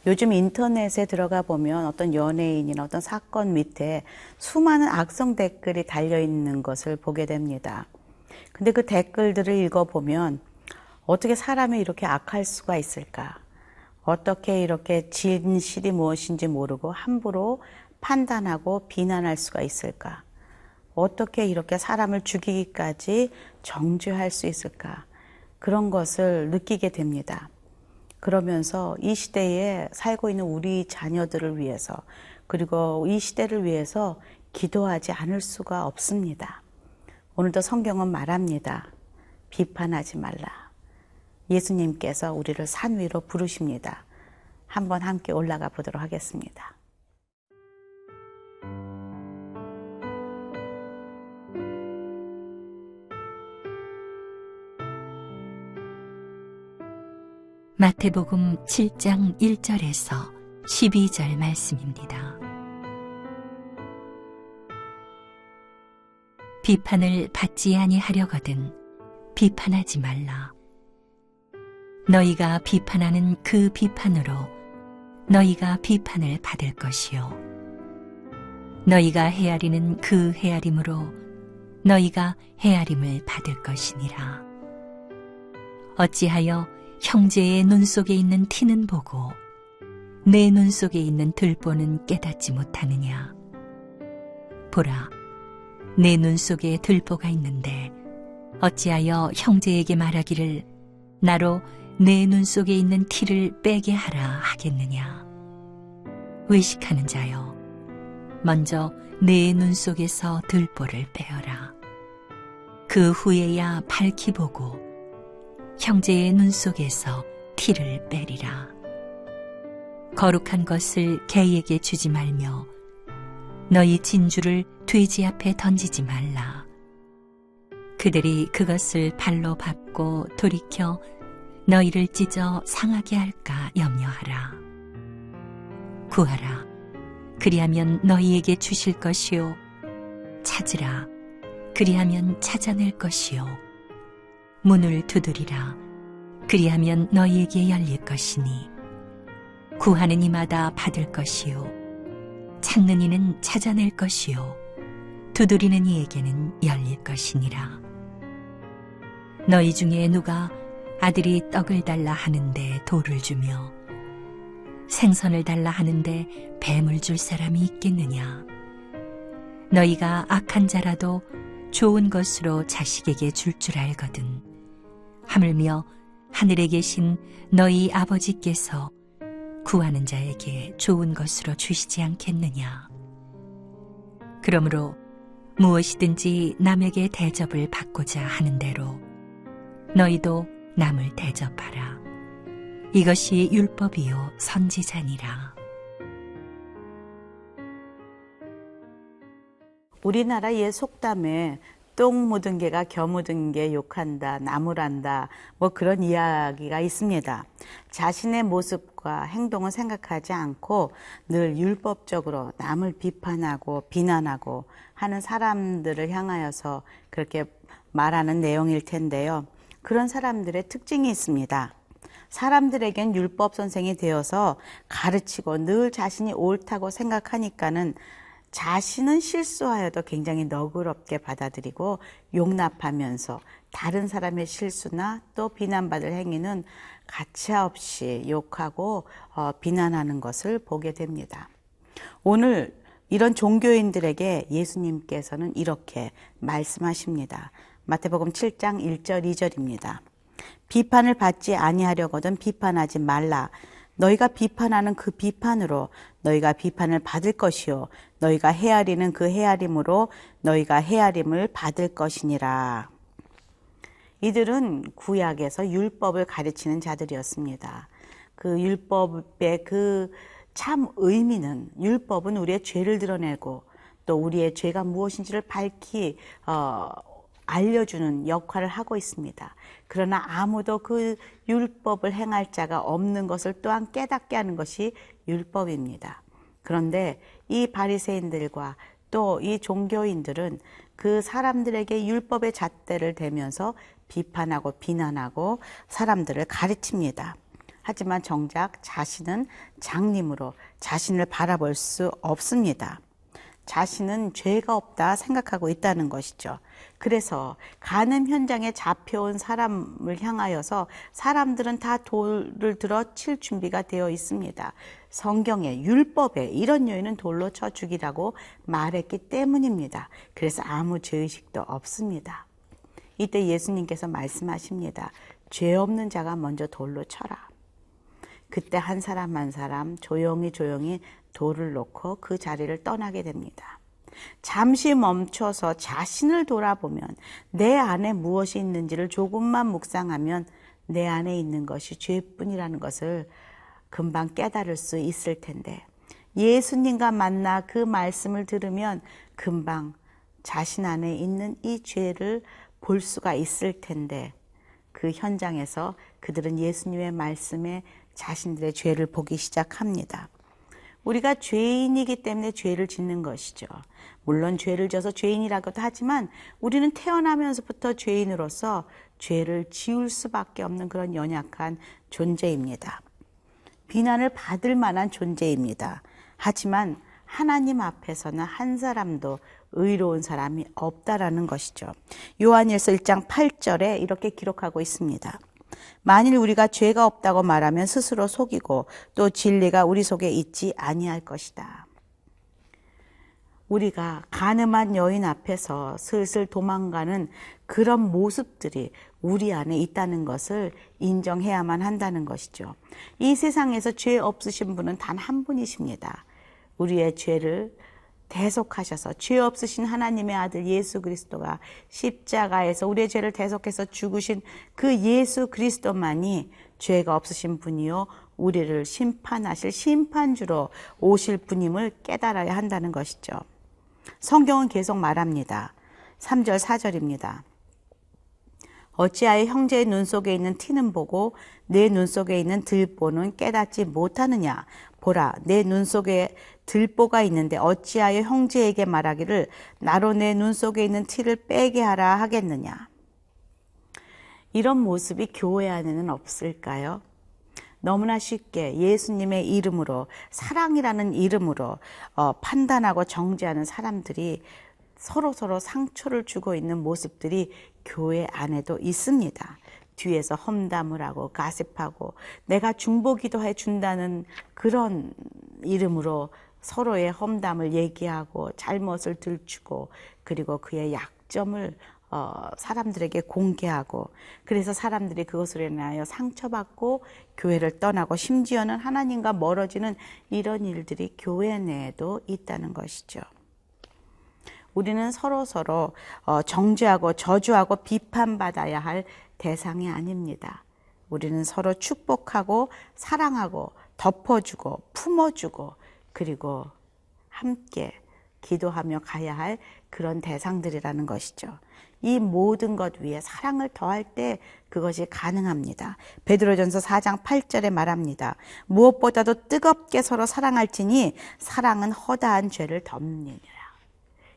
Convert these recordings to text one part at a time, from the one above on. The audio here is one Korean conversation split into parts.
요즘 인터넷에 들어가 보면 어떤 연예인이나 어떤 사건 밑에 수많은 악성 댓글이 달려있는 것을 보게 됩니다. 근데 그 댓글들을 읽어보면 어떻게 사람이 이렇게 악할 수가 있을까? 어떻게 이렇게 진실이 무엇인지 모르고 함부로 판단하고 비난할 수가 있을까? 어떻게 이렇게 사람을 죽이기까지 정죄할 수 있을까? 그런 것을 느끼게 됩니다. 그러면서 이 시대에 살고 있는 우리 자녀들을 위해서, 그리고 이 시대를 위해서 기도하지 않을 수가 없습니다. 오늘도 성경은 말합니다. 비판하지 말라. 예수님께서 우리를 산 위로 부르십니다. 한번 함께 올라가 보도록 하겠습니다. 마태복음 7장 1절에서 12절 말씀입니다. 비판을 받지 아니하려거든 비판하지 말라. 너희가 비판하는 그 비판으로 너희가 비판을 받을 것이요 너희가 헤아리는 그 헤아림으로 너희가 헤아림을 받을 것이니라. 어찌하여 형제의 눈 속에 있는 티는 보고 내 눈 속에 있는 들보는 깨닫지 못하느냐. 보라, 내 눈 속에 들보가 있는데 어찌하여 형제에게 말하기를 나로 내 눈 속에 있는 티를 빼게 하라 하겠느냐. 외식하는 자여, 먼저 내 눈 속에서 들보를 빼어라. 그 후에야 밝히 보고 형제의 눈 속에서 티를 빼리라. 거룩한 것을 개에게 주지 말며 너희 진주를 돼지 앞에 던지지 말라. 그들이 그것을 발로 밟고 돌이켜 너희를 찢어 상하게 할까 염려하라. 구하라. 그리하면 너희에게 주실 것이요. 찾으라. 그리하면 찾아낼 것이요. 문을 두드리라. 그리하면 너희에게 열릴 것이니 구하는 이마다 받을 것이요 찾는 이는 찾아낼 것이요 두드리는 이에게는 열릴 것이니라. 너희 중에 누가 아들이 떡을 달라 하는데 돌을 주며 생선을 달라 하는데 뱀을 줄 사람이 있겠느냐. 너희가 악한 자라도 좋은 것으로 자식에게 줄 줄 알거든 하물며 하늘에 계신 너희 아버지께서 구하는 자에게 좋은 것으로 주시지 않겠느냐. 그러므로 무엇이든지 남에게 대접을 받고자 하는 대로 너희도 남을 대접하라. 이것이 율법이요 선지자니라. 우리나라 옛 속담에 똥 묻은 개가 겨 묻은 개 욕한다, 나무란다, 뭐 그런 이야기가 있습니다. 자신의 모습과 행동을 생각하지 않고 늘 율법적으로 남을 비판하고 비난하고 하는 사람들을 향하여서 그렇게 말하는 내용일 텐데요. 그런 사람들의 특징이 있습니다. 사람들에겐 율법 선생이 되어서 가르치고 늘 자신이 옳다고 생각하니까는 자신은 실수하여도 굉장히 너그럽게 받아들이고 용납하면서 다른 사람의 실수나 또 비난받을 행위는 가차없이 욕하고 비난하는 것을 보게 됩니다. 오늘 이런 종교인들에게 예수님께서는 이렇게 말씀하십니다. 마태복음 7장 1절 2절입니다. 비판을 받지 아니하려거든 비판하지 말라. 너희가 비판하는 그 비판으로 너희가 비판을 받을 것이요 너희가 헤아리는 그 헤아림으로 너희가 헤아림을 받을 것이니라. 이들은 구약에서 율법을 가르치는 자들이었습니다. 그 율법의 그 참 의미는, 율법은 우리의 죄를 드러내고 또 우리의 죄가 무엇인지를 밝히 알려주는 역할을 하고 있습니다. 그러나 아무도 그 율법을 행할 자가 없는 것을 또한 깨닫게 하는 것이 율법입니다. 그런데 이 바리새인들과 또 이 종교인들은 그 사람들에게 율법의 잣대를 대면서 비판하고 비난하고 사람들을 가르칩니다. 하지만 정작 자신은 장님으로 자신을 바라볼 수 없습니다. 자신은 죄가 없다 생각하고 있다는 것이죠. 그래서 간음 현장에 잡혀온 사람을 향하여서 사람들은 다 돌을 들어 칠 준비가 되어 있습니다. 성경에, 율법에 이런 여인은 돌로 쳐 죽이라고 말했기 때문입니다. 그래서 아무 죄의식도 없습니다. 이때 예수님께서 말씀하십니다. 죄 없는 자가 먼저 돌로 쳐라. 그때 한 사람 한 사람 조용히 돌을 놓고 그 자리를 떠나게 됩니다. 잠시 멈춰서 자신을 돌아보면 내 안에 무엇이 있는지를 조금만 묵상하면 내 안에 있는 것이 죄뿐이라는 것을 금방 깨달을 수 있을 텐데, 예수님과 만나 그 말씀을 들으면 금방 자신 안에 있는 이 죄를 볼 수가 있을 텐데, 그 현장에서 그들은 예수님의 말씀에 자신들의 죄를 보기 시작합니다. 우리가 죄인이기 때문에 죄를 짓는 것이죠. 물론 죄를 져서 죄인이라고도 하지만 우리는 태어나면서부터 죄인으로서 죄를 지을 수밖에 없는 그런 연약한 존재입니다. 비난을 받을 만한 존재입니다. 하지만 하나님 앞에서는 한 사람도 의로운 사람이 없다라는 것이죠. 요한일서 1장 8절에 이렇게 기록하고 있습니다. 만일 우리가 죄가 없다고 말하면 스스로 속이고 또 진리가 우리 속에 있지 아니할 것이다. 우리가 간음한 여인 앞에서 슬슬 도망가는 그런 모습들이 우리 안에 있다는 것을 인정해야만 한다는 것이죠. 이 세상에서 죄 없으신 분은 단 한 분이십니다. 우리의 죄를 대속하셔서 죄 없으신 하나님의 아들 예수 그리스도가 십자가에서 우리의 죄를 대속해서 죽으신 그 예수 그리스도만이 죄가 없으신 분이요 우리를 심판하실 심판주로 오실 분임을 깨달아야 한다는 것이죠. 성경은 계속 말합니다. 3절 4절입니다. 어찌하여 형제의 눈 속에 있는 티는 보고 내 눈 속에 있는 들보는 깨닫지 못하느냐. 보라, 내 눈 속에 들보가 있는데 어찌하여 형제에게 말하기를 나로 내 눈 속에 있는 티를 빼게 하라 하겠느냐. 이런 모습이 교회 안에는 없을까요? 너무나 쉽게 예수님의 이름으로, 사랑이라는 이름으로 판단하고 정죄하는 사람들이 서로 상처를 주고 있는 모습들이 교회 안에도 있습니다. 뒤에서 험담을 하고 가십하고 내가 중보기도해 준다는 그런 이름으로 서로의 험담을 얘기하고 잘못을 들추고 그리고 그의 약점을 사람들에게 공개하고 그래서 사람들이 그것으로 인하여 상처받고 교회를 떠나고 심지어는 하나님과 멀어지는 이런 일들이 교회 내에도 있다는 것이죠. 우리는 서로 정죄하고 저주하고 비판받아야 할 대상이 아닙니다. 우리는 서로 축복하고 사랑하고 덮어주고 품어주고 그리고 함께 기도하며 가야 할 그런 대상들이라는 것이죠. 이 모든 것 위에 사랑을 더할 때 그것이 가능합니다. 베드로전서 4장 8절에 말합니다. 무엇보다도 뜨겁게 서로 사랑할지니 사랑은 허다한 죄를 덮느니라.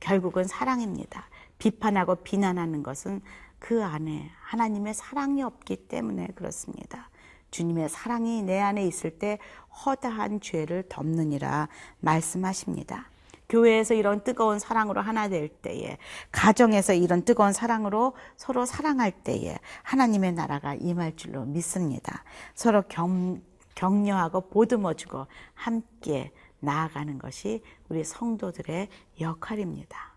결국은 사랑입니다. 비판하고 비난하는 것은 그 안에 하나님의 사랑이 없기 때문에 그렇습니다. 주님의 사랑이 내 안에 있을 때 허다한 죄를 덮느니라 말씀하십니다. 교회에서 이런 뜨거운 사랑으로 하나 될 때에, 가정에서 이런 뜨거운 사랑으로 서로 사랑할 때에 하나님의 나라가 임할 줄로 믿습니다. 서로 격려하고 보듬어주고 함께 나아가는 것이 우리 성도들의 역할입니다.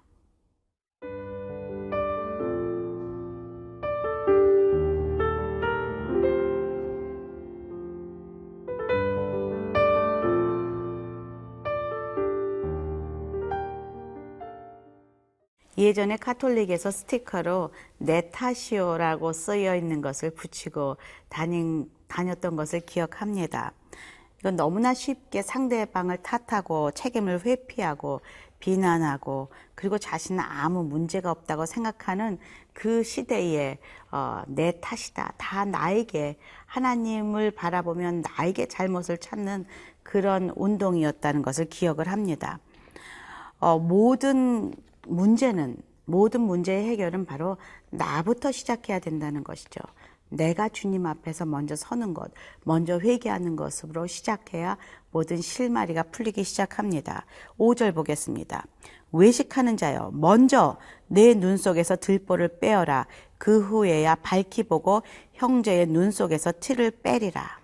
예전에 카톨릭에서 스티커로 내 탓이오라고 쓰여 있는 것을 붙이고 다녔던 것을 기억합니다. 이건 너무나 쉽게 상대방을 탓하고 책임을 회피하고 비난하고 그리고 자신은 아무 문제가 없다고 생각하는 그 시대에 내 탓이다. 다 나에게, 하나님을 바라보면 나에게 잘못을 찾는 그런 운동이었다는 것을 기억을 합니다. 모든 문제의 해결은 바로 나부터 시작해야 된다는 것이죠. 내가 주님 앞에서 먼저 서는 것, 먼저 회개하는 것으로 시작해야 모든 실마리가 풀리기 시작합니다. 5절 보겠습니다. 외식하는 자여, 먼저 내 눈 속에서 들보를 빼어라. 그 후에야 밝히 보고 형제의 눈 속에서 티를 빼리라.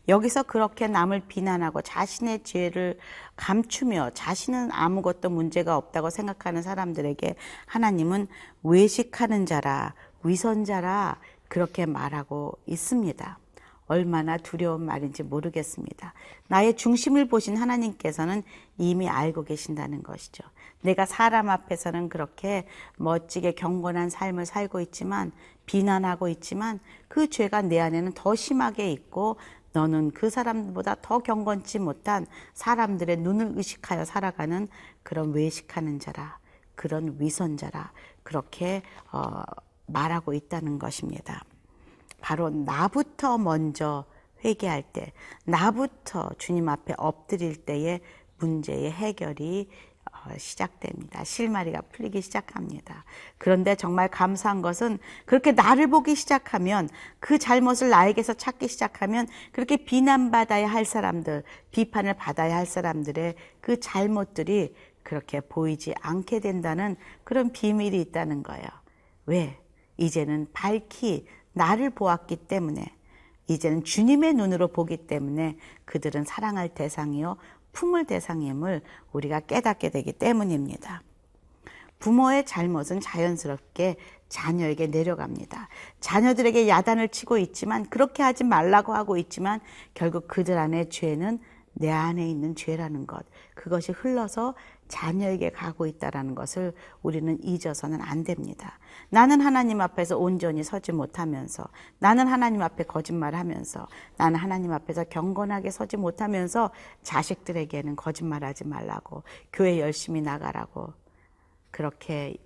여기서 그렇게 남을 비난하고 자신의 죄를 감추며 자신은 아무것도 문제가 없다고 생각하는 사람들에게 하나님은 외식하는 자라, 위선자라 그렇게 말하고 있습니다. 얼마나 두려운 말인지 모르겠습니다. 나의 중심을 보신 하나님께서는 이미 알고 계신다는 것이죠. 내가 사람 앞에서는 그렇게 멋지게 경건한 삶을 살고 있지만, 비난하고 있지만 그 죄가 내 안에는 더 심하게 있고, 너는 그 사람보다 더 경건치 못한 사람들의 눈을 의식하여 살아가는 그런 외식하는 자라, 그런 위선자라 그렇게 말하고 있다는 것입니다. 바로 나부터 먼저 회개할 때, 나부터 주님 앞에 엎드릴 때에 문제의 해결이 시작됩니다. 실마리가 풀리기 시작합니다. 그런데 정말 감사한 것은 그렇게 나를 보기 시작하면, 그 잘못을 나에게서 찾기 시작하면 그렇게 비난받아야 할 사람들, 비판을 받아야 할 사람들의 그 잘못들이 그렇게 보이지 않게 된다는 그런 비밀이 있다는 거예요. 왜? 이제는 밝히 나를 보았기 때문에, 이제는 주님의 눈으로 보기 때문에 그들은 사랑할 대상이요 품을 대상임을 우리가 깨닫게 되기 때문입니다. 부모의 잘못은 자연스럽게 자녀에게 내려갑니다. 자녀들에게 야단을 치고 있지만, 그렇게 하지 말라고 하고 있지만 결국 그들 안의 죄는 내 안에 있는 죄라는 것, 그것이 흘러서 자녀에게 가고 있다는 것을 우리는 잊어서는 안 됩니다. 나는 하나님 앞에서 온전히 서지 못하면서, 나는 하나님 앞에 거짓말하면서, 나는 하나님 앞에서 경건하게 서지 못하면서 자식들에게는 거짓말하지 말라고, 교회 열심히 나가라고 그렇게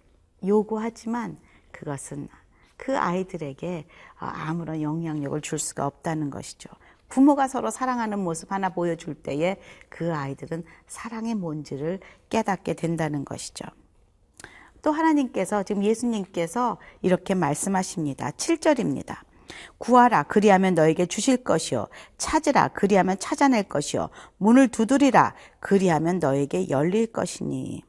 요구하지만 그것은 그 아이들에게 아무런 영향력을 줄 수가 없다는 것이죠. 부모가 서로 사랑하는 모습 하나 보여줄 때에 그 아이들은 사랑이 뭔지를 깨닫게 된다는 것이죠. 또 하나님께서, 지금 예수님께서 이렇게 말씀하십니다. 7절입니다. 구하라 그리하면 너에게 주실 것이요, 찾으라 그리하면 찾아낼 것이요, 문을 두드리라 그리하면 너에게 열릴 것이니.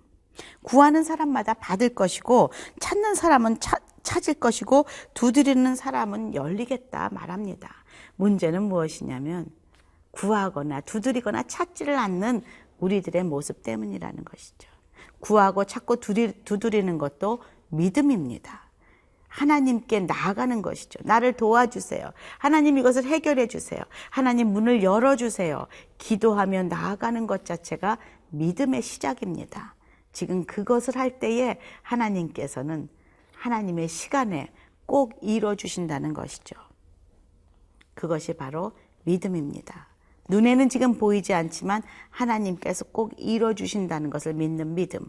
구하는 사람마다 받을 것이고, 찾는 사람은 찾을 것이고, 두드리는 사람은 열리겠다 말합니다. 문제는 무엇이냐면 구하거나 두드리거나 찾지를 않는 우리들의 모습 때문이라는 것이죠. 구하고 찾고 두드리는 것도 믿음입니다. 하나님께 나아가는 것이죠. 나를 도와주세요. 하나님 이것을 해결해 주세요. 하나님 문을 열어주세요. 기도하며 나아가는 것 자체가 믿음의 시작입니다. 지금 그것을 할 때에 하나님께서는 하나님의 시간에 꼭 이뤄주신다는 것이죠. 그것이 바로 믿음입니다. 눈에는 지금 보이지 않지만 하나님께서 꼭 이뤄주신다는 것을 믿는 믿음.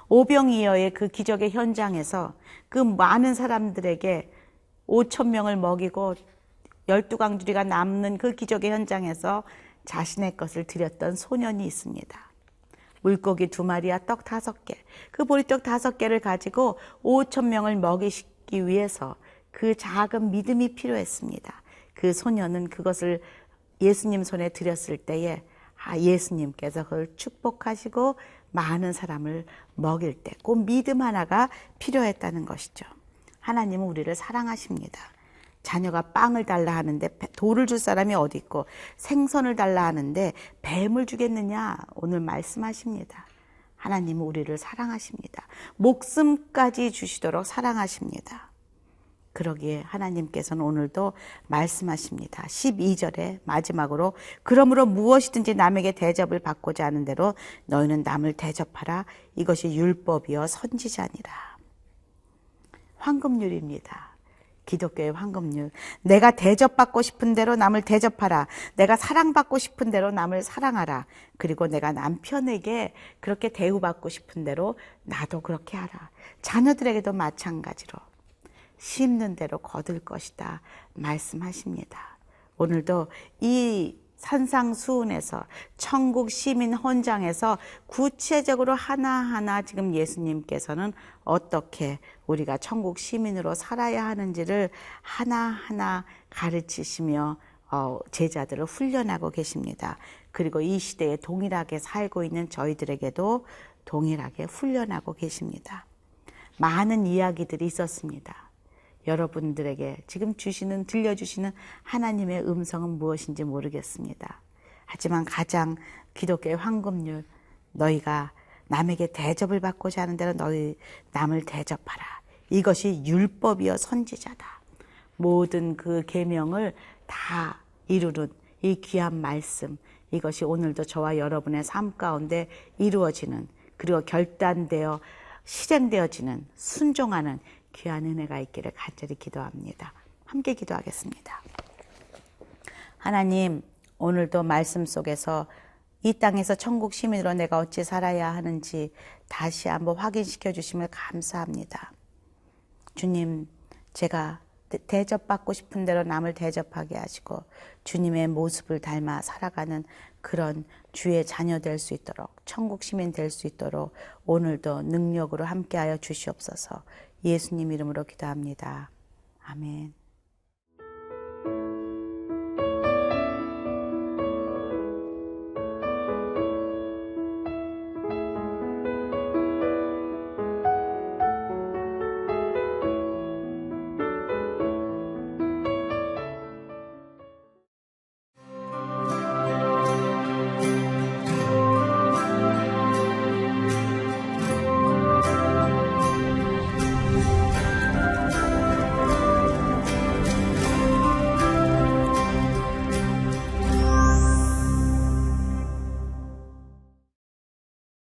오병이어의 그 기적의 현장에서 그 많은 사람들에게 5,000명을 먹이고 12강주리가 남는 그 기적의 현장에서 자신의 것을 드렸던 소년이 있습니다. 물고기 2마리와 떡 5개, 그 보리떡 5개를 가지고 5,000명을 먹이기 위해서 그 작은 믿음이 필요했습니다. 그 소년은 그것을 예수님 손에 드렸을 때에 예수님께서 그걸 축복하시고 많은 사람을 먹일 때 그 믿음 하나가 필요했다는 것이죠. 하나님은 우리를 사랑하십니다. 자녀가 빵을 달라 하는데 돌을 줄 사람이 어디 있고, 생선을 달라 하는데 뱀을 주겠느냐, 오늘 말씀하십니다. 하나님은 우리를 사랑하십니다. 목숨까지 주시도록 사랑하십니다. 그러기에 하나님께서는 오늘도 말씀하십니다. 12절에 마지막으로 그러므로 무엇이든지 남에게 대접을 받고자 하는 대로 너희는 남을 대접하라. 이것이 율법이요 선지자니라. 황금률입니다. 기독교의 황금률. 내가 대접받고 싶은 대로 남을 대접하라. 내가 사랑받고 싶은 대로 남을 사랑하라. 그리고 내가 남편에게 그렇게 대우받고 싶은 대로 나도 그렇게 하라. 자녀들에게도 마찬가지로 심는 대로 거둘 것이다 말씀하십니다. 오늘도 이 산상수훈에서 천국 시민 헌장에서 구체적으로 하나하나 지금 예수님께서는 어떻게 우리가 천국 시민으로 살아야 하는지를 하나하나 가르치시며 제자들을 훈련하고 계십니다. 그리고 이 시대에 동일하게 살고 있는 저희들에게도 동일하게 훈련하고 계십니다. 많은 이야기들이 있었습니다. 여러분들에게 지금 들려주시는 하나님의 음성은 무엇인지 모르겠습니다. 하지만 가장 기독교의 황금률, 너희가 남에게 대접을 받고자 하는 대로 너희 남을 대접하라. 이것이 율법이요 선지자다. 모든 그 계명을 다 이루는 이 귀한 말씀, 이것이 오늘도 저와 여러분의 삶 가운데 이루어지는, 그리고 결단되어 실행되어지는, 순종하는 귀한 은혜가 있기를 간절히 기도합니다. 함께 기도하겠습니다. 하나님, 오늘도 말씀 속에서 이 땅에서 천국 시민으로 내가 어찌 살아야 하는지 다시 한번 확인시켜 주심을 감사합니다. 주님, 제가 대접받고 싶은 대로 남을 대접하게 하시고 주님의 모습을 닮아 살아가는 그런 주의 자녀 될 수 있도록, 천국 시민 될 수 있도록 오늘도 능력으로 함께하여 주시옵소서. 예수님 이름으로 기도합니다. 아멘.